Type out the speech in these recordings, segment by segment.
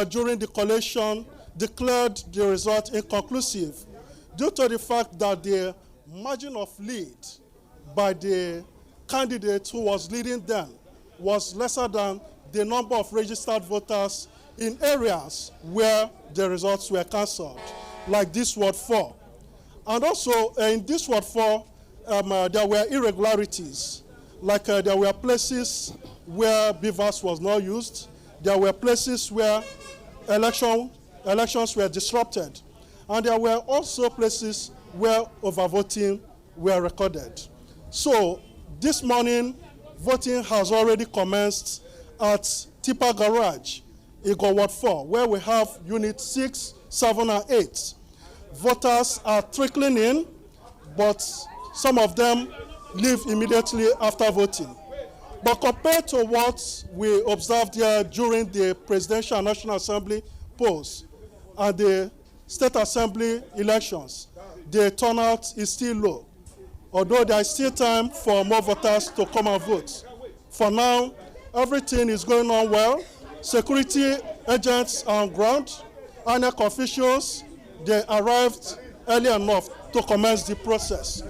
during the collation declared the result inconclusive due to the fact that the margin of lead by the candidate who was leading them was lesser than the number of registered voters in areas where the results were cancelled, like this Ward 4. And also in this Ward 4, there were irregularities, like there were places where BVAS was not used. There were places where elections were disrupted. And there were also places where overvoting were recorded. So this morning, voting has already commenced at Tipa Garage, Igor Ward 4, where we have units 6, 7, and 8. Voters are trickling in, but some of them leave immediately after voting. But compared to what we observed here during the Presidential and National Assembly polls and the State Assembly elections, the turnout is still low, although there is still time for more voters to come and vote. For now, everything is going on well. Security agents are on ground. INEC officials, they arrived early enough to commence the process.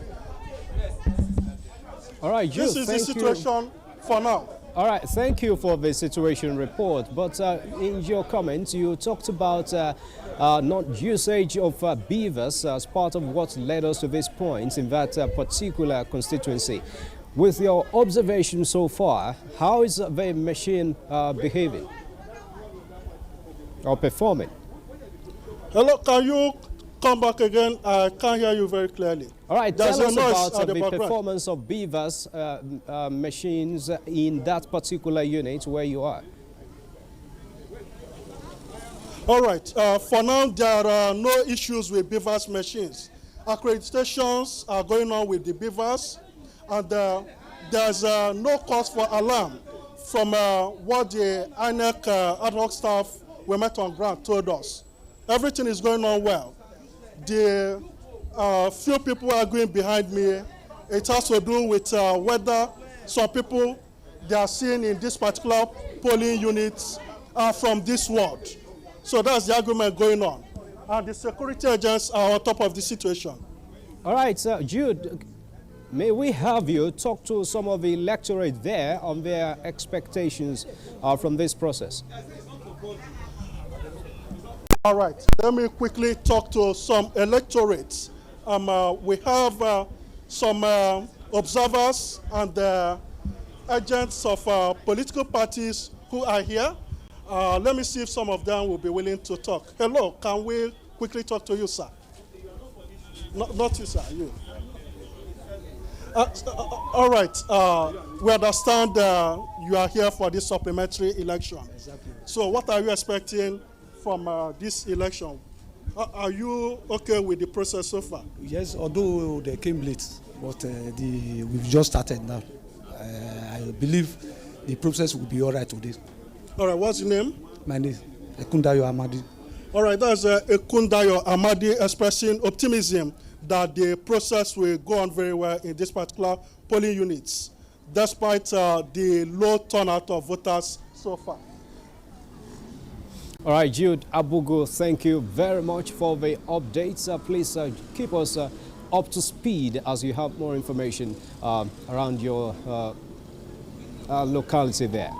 All right, Jude, this is the situation for now. All right, thank you for the situation report. But in your comments, you talked about not usage of beavers as part of what led us to this point in that particular constituency. With your observation so far, how is the machine behaving or performing? Hello, can you come back again? I can't hear you very clearly. All right, There's tell us about the performance of beavers machines in that particular unit where you are. All right, for now, there are no issues with beavers machines. Accreditations are going on with the beavers, and there's no cause for alarm from what the INEC ad hoc staff we met on ground told us. Everything is going on well. The few people are going behind me. It has to do with whether some people they are seen in this particular polling units are from this ward. So that's the argument going on. And the security agents are on top of the situation. All right, Jude, may we have you talk to some of the electorate there on their expectations from this process? All right, let me quickly talk to some electorates. We have some observers and agents of political parties who are here. Let me see if some of them will be willing to talk. Hello, can we quickly talk to you, sir? Not you, sir, you. All right, we understand you are here for this supplementary election. Exactly. So what are you expecting from this election? Are you okay with the process so far? Yes, although they came late, but we've just started now. I believe the process will be all right today. All right, what's your name? My name is Ekundayo Amadi. All right, that's Ekundayo Amadi expressing optimism that the process will go on very well in this particular polling units, despite the low turnout of voters so far. All right, Jude Abugu, thank you very much for the updates. Please keep us up to speed as you have more information around your locality there.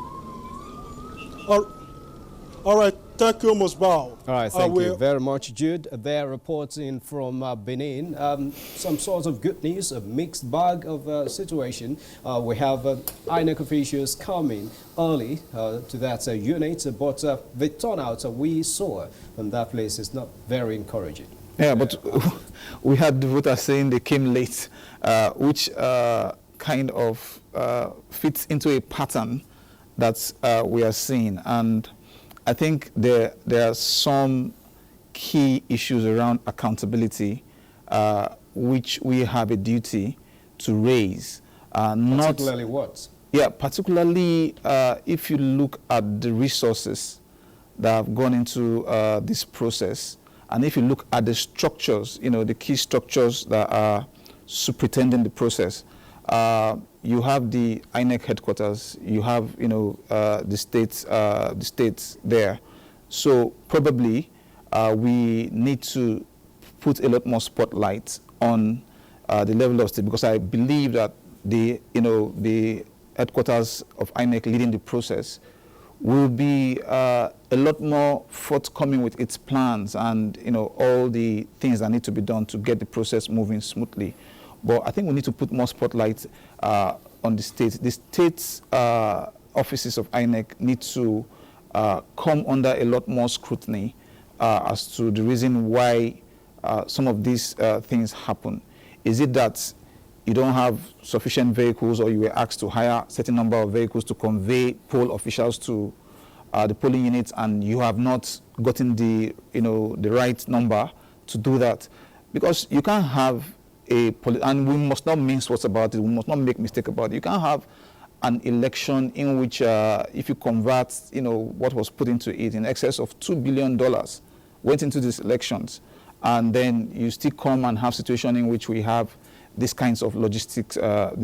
All right, thank you, Musbau. All right, thank you very much, Jude. They're reporting from Benin. Some sort of good news, a mixed bag of situation. We have INEC officials coming early to that unit, but the turnout we saw from that place is not very encouraging. Yeah, but we had the voters saying they came late, which kind of fits into a pattern that we are seeing. And I think there are some key issues around accountability, which we have a duty to raise. Particularly what? Yeah, particularly if you look at the resources that have gone into this process, and if you look at the structures, the key structures that are superintending the process. You have the INEC headquarters. You have, the states there. So probably we need to put a lot more spotlight on the level of state, because I believe that the headquarters of INEC leading the process will be a lot more forthcoming with its plans and all the things that need to be done to get the process moving smoothly. But I think we need to put more spotlight on the state. The state's offices of INEC need to come under a lot more scrutiny as to the reason why some of these things happen. Is it that you don't have sufficient vehicles, or you were asked to hire a certain number of vehicles to convey poll officials to the polling units, and you have not gotten the right number to do that? Because you can't have and we must not mince words about it, we must not make mistake about it. You can't have an election in which if you convert what was put into it, in excess of $2 billion went into these elections, and then you still come and have situation in which we have these kinds of logistics,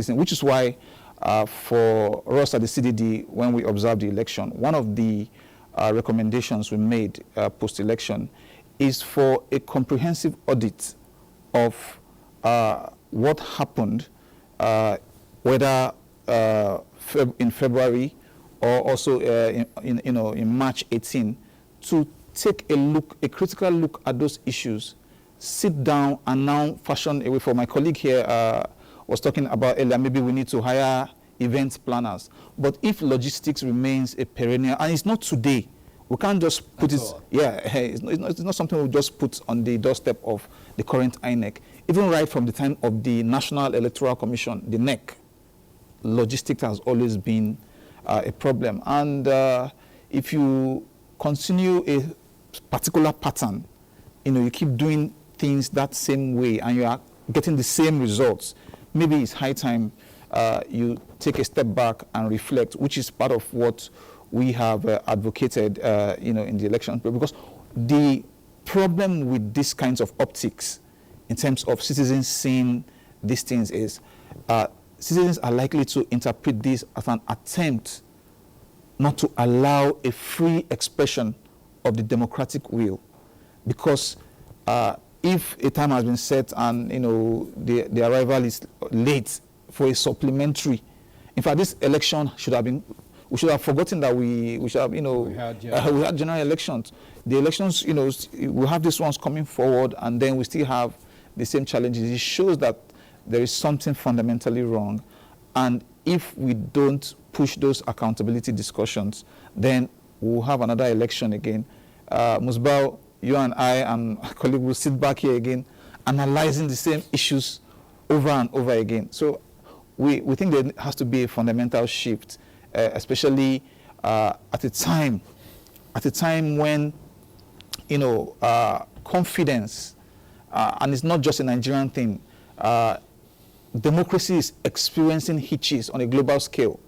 which is why for us at the CDD, when we observed the election, one of the recommendations we made post-election is for a comprehensive audit of what happened, whether in February or also in March 18, to take a critical look at those issues, sit down and now fashion a way. For my colleague here was talking about earlier, maybe we need to hire event planners. But if logistics remains a perennial, and it's not today, we can't just put it, it's not something we just put on the doorstep of the current INEC. Even right from the time of the National Electoral Commission, the NEC, logistics has always been a problem. And if you continue a particular pattern, you keep doing things that same way and you are getting the same results, maybe it's high time you take a step back and reflect, which is part of what we have advocated in the election. Because the problem with these kinds of optics in terms of citizens seeing these things is citizens are likely to interpret this as an attempt not to allow a free expression of the democratic will. Because if a time has been set and the arrival is late for a supplementary, in fact, this election should have been, we should have forgotten that we should have, we had general elections. The elections, we have these ones coming forward, and then we still have the same challenges. It shows that there is something fundamentally wrong, and if we don't push those accountability discussions, then we'll have another election again. Musbau, you and I and a colleague will sit back here again, analyzing the same issues over and over again. So we think there has to be a fundamental shift, especially at a time when confidence, and it's not just a Nigerian thing, democracy is experiencing hitches on a global scale.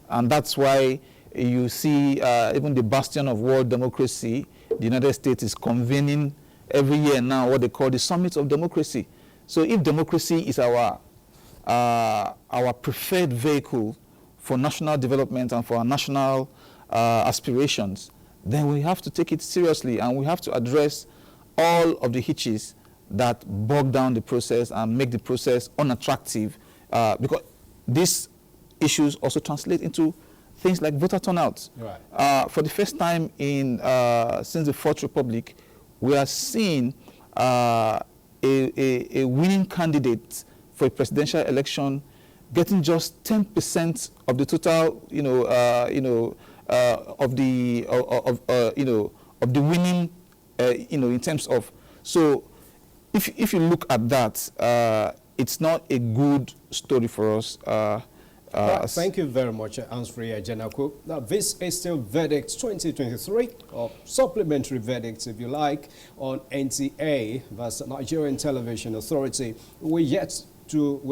And that's why you see even the bastion of world democracy, the United States, is convening every year now what they call the Summit of Democracy. So if democracy is our preferred vehicle for national development and for our national aspirations, then we have to take it seriously, and we have to address all of the hitches that bog down the process and make the process unattractive, because these issues also translate into things like voter turnout. Right. For the first time since the Fourth Republic, we are seeing a winning candidate for a presidential election getting just 10% of the total, of the winning, in terms of. So, if you look at that, it's not a good story for us. Thank you very much, Ansfrey Janaku. Now, this is still verdict 2023, or supplementary verdicts, if you like, on NTA, that's Nigerian Television Authority. We're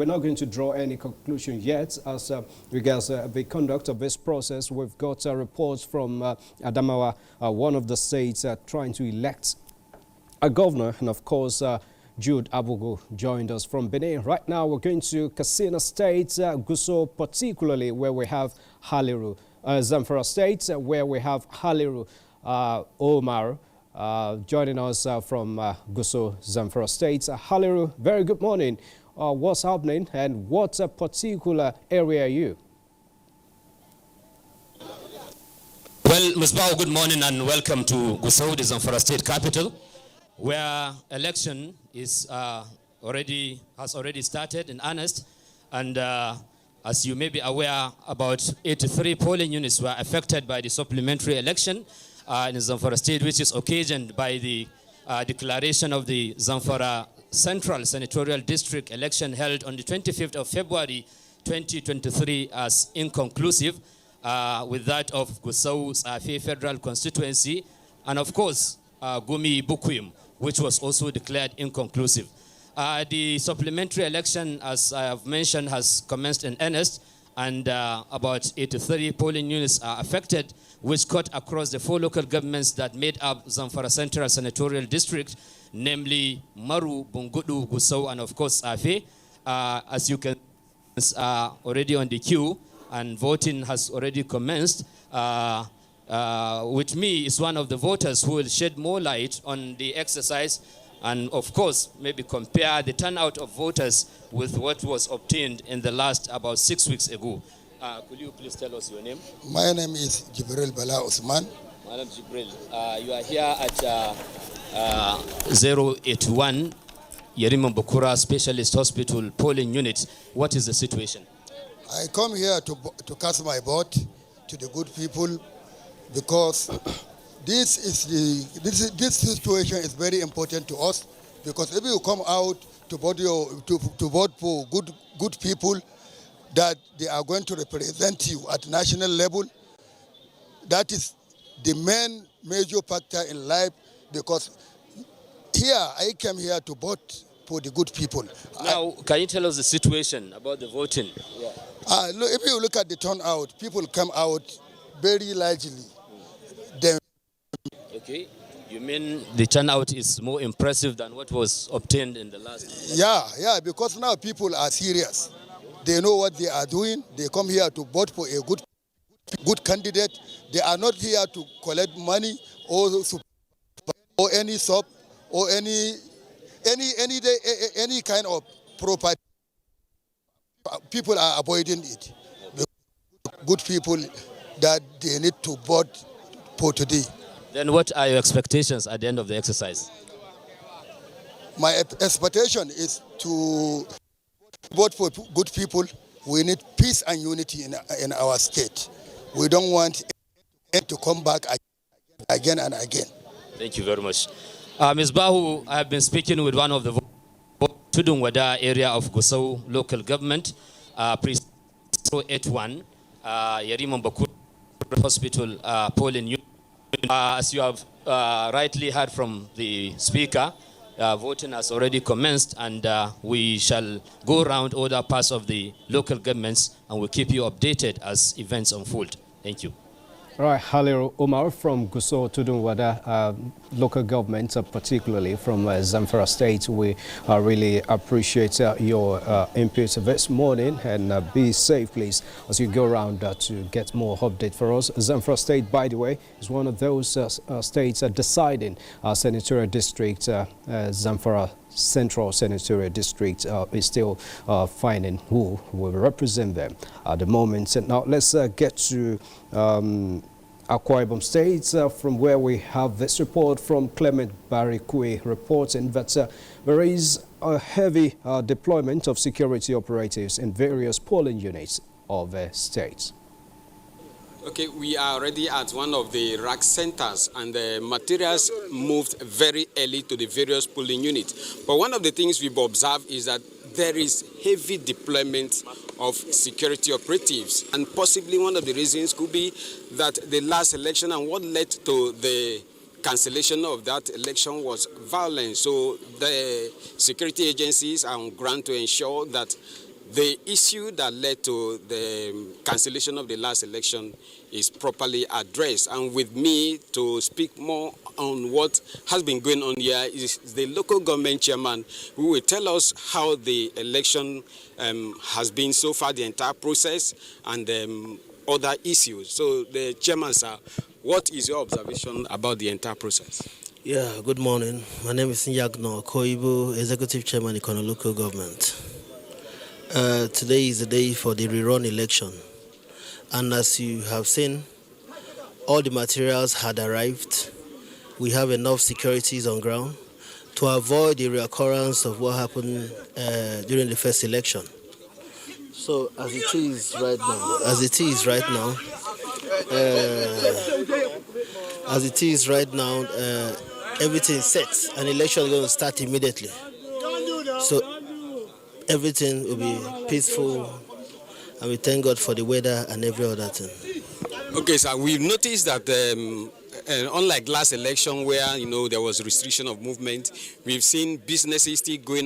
not going to draw any conclusion yet as regards the conduct of this process. We've got reports from Adamawa, one of the states trying to elect a governor, and of course, Jude Abugu joined us from Benin. Right now, we're going to Katsina State, Gusau particularly, where we have Haliru. Zamfara State, where we have Haliru. Omar, joining us from Gusau, Zamfara State. Haliru, very good morning. What's happening and what particular area are you? Well, Musbau, good morning and welcome to Gusau, the Zamfara State capital, where election is has already started in earnest, and as you may be aware, about 83 polling units were affected by the supplementary election in Zamfara State, which is occasioned by the declaration of the Zamfara Central Senatorial District election held on the 25th of February 2023 as inconclusive, with that of Gusau's Federal Constituency, and of course, Gumi Bukwim, which was also declared inconclusive. The supplementary election, as I have mentioned, has commenced in earnest, and about 83 polling units are affected, which cut across the 4 local governments that made up Zamfara Central Senatorial District, namely Maru, Bungudu, Gusau, and of course Afe. As you can see, already on the queue, and voting has already commenced. With me is one of the voters who will shed more light on the exercise and, of course, maybe compare the turnout of voters with what was obtained in the last about 6 weeks ago. Could you please tell us your name? My name is Jibril Bala Usman. Madam Jibril, you are here at 081 Yerima Bukura Specialist Hospital polling unit. What is the situation? I come here to cast my vote to the good people because this situation is very important to us, because if you come out to vote for good people that they are going to represent you at national level, that is the major factor in life, because here I came here to vote for the good people. Now, can you tell us the situation about the voting? Yeah. Look, if you look at the turnout, people come out very largely. Okay, you mean the turnout is more impressive than what was obtained in the last? Yeah, because now people are serious. They know what they are doing. They come here to vote for a good candidate. They are not here to collect money or any soap or any kind of property. People are avoiding it. Good people that they need to vote for today. Then what are your expectations at the end of the exercise? My expectation is to vote for good people. We need peace and unity in our state. We don't want it to come back again and again. Thank you very much. Ms. Bahu, I have been speaking with one of the Tudun Wada area of Gusau local government, Precinct 081, Yerima Bukura Hospital polling unit. As you have rightly heard from the speaker, voting has already commenced, and we shall go around other parts of the local governments and we'll keep you updated as events unfold. Thank you. All right, Haliru Omar from Gusau Tudun Wada local government, particularly from Zamfara State. We really appreciate your input this morning, and be safe, please, as you go around to get more update for us. Zamfara State, by the way, is one of those states deciding senatorial district. Zamfara Central Senatorial District is still finding who will represent them at the moment. And now let's get to Akwa Ibom State, from where we have this report from Clement Barikwe reporting that there is a heavy deployment of security operatives in various polling units of the state. Okay, we are already at one of the rack centers, and the materials moved very early to the various polling units. But one of the things we've observed is that there is heavy deployment of security operatives, and possibly one of the reasons could be that the last election and what led to the cancellation of that election was violence. So the security agencies are on ground to ensure that the issue that led to the cancellation of the last election is properly addressed. And with me to speak more on what has been going on here is the local government chairman, who will tell us how the election has been so far, the entire process, and other issues. So the chairman, sir, What is your observation about the entire process? Yeah, good morning. My name is Nyagno Koibu, Executive Chairman, Ikono Local Government. Today is the day for the rerun election. And as you have seen, all the materials had arrived. We have enough securities on ground to avoid the reoccurrence of what happened during the first election. So as it is right now, everything is set. An election is going to start immediately. So everything will be peaceful, and we thank God for the weather and every other thing. Okay, sir, we've noticed that unlike last election where, there was restriction of movement, we've seen businesses still going